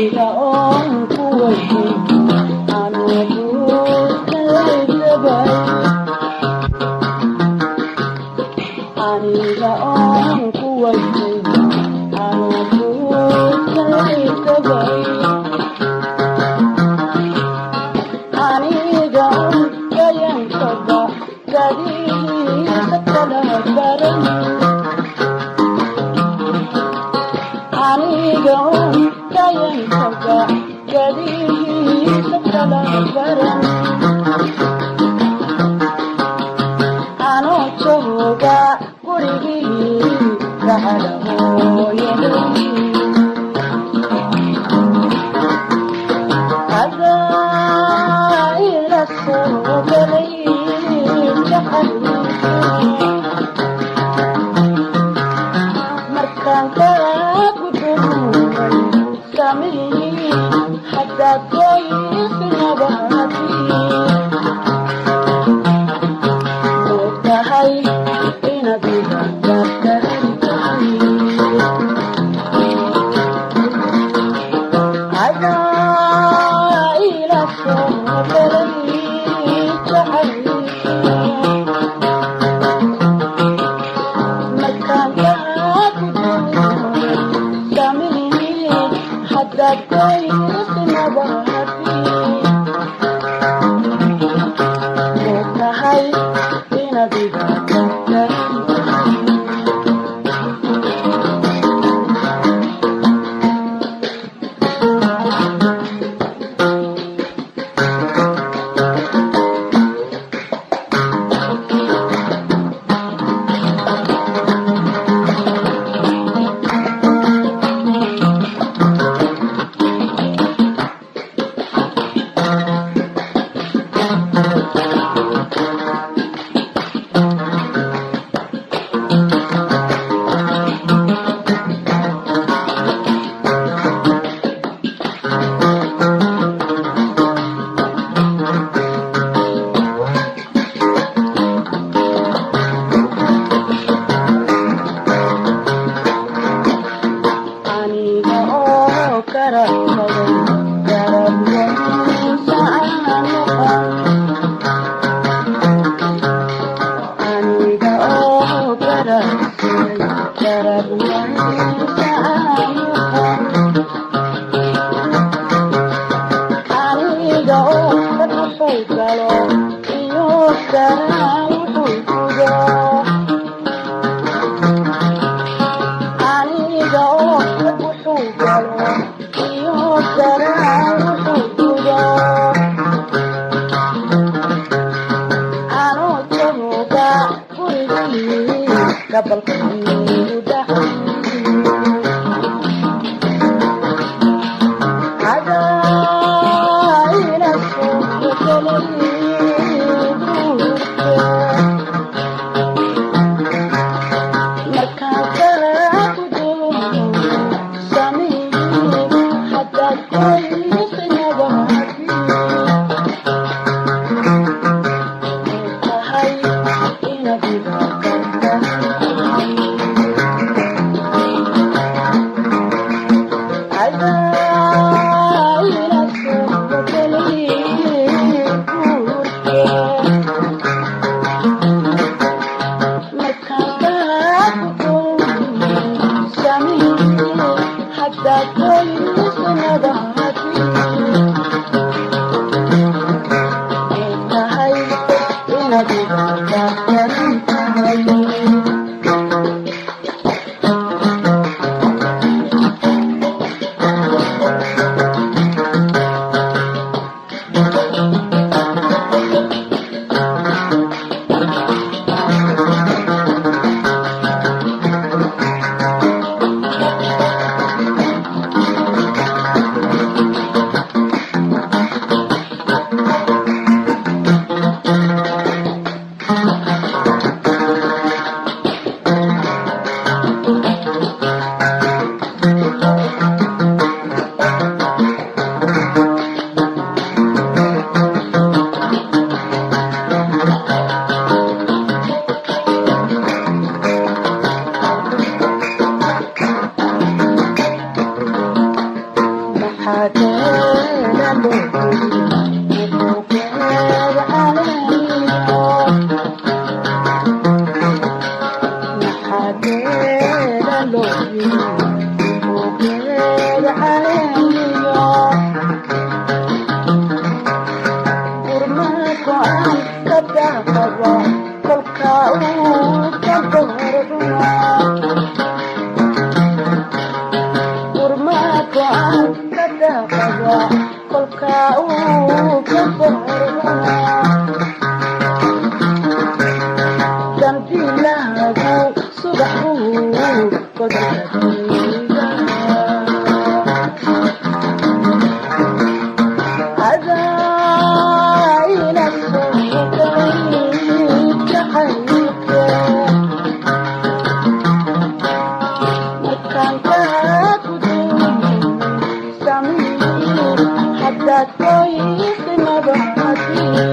aniga oon ku weydiin anugu kaydabay aniga oon ku weydiin anugu kaydabay aniga oon kayankaba gadihiisa kala baran aniga oon kayankaba gadihiisa kala baran anoo jooga gurigii gacala hooyaday adaa ila soo galay jacaylka markaan kaa gudubay samii haddaad goysnabaadii ogtahay inaad iga gaartahay tahay adaa ila soo galay jacaylka markaan kaa gudubay samii haddaad goysnabaadii ogtahay inaad iga gaartahay aniga oo karabsaday garabwaysa aan noqon aniga oo karabsaday garabwaysa aan noqon aniga oo wuxuu galo iyo garaa wuxuu gudo aniga oo wuxuu galo iyo garaa wuxuu gudo anoo jooga gurigii gabalkaygu dhacay adaa ila soo galay guurka markaan kaa gudubay samii haddaad goysnabaadii ogtahay inaad iga gaartahay That's why it's another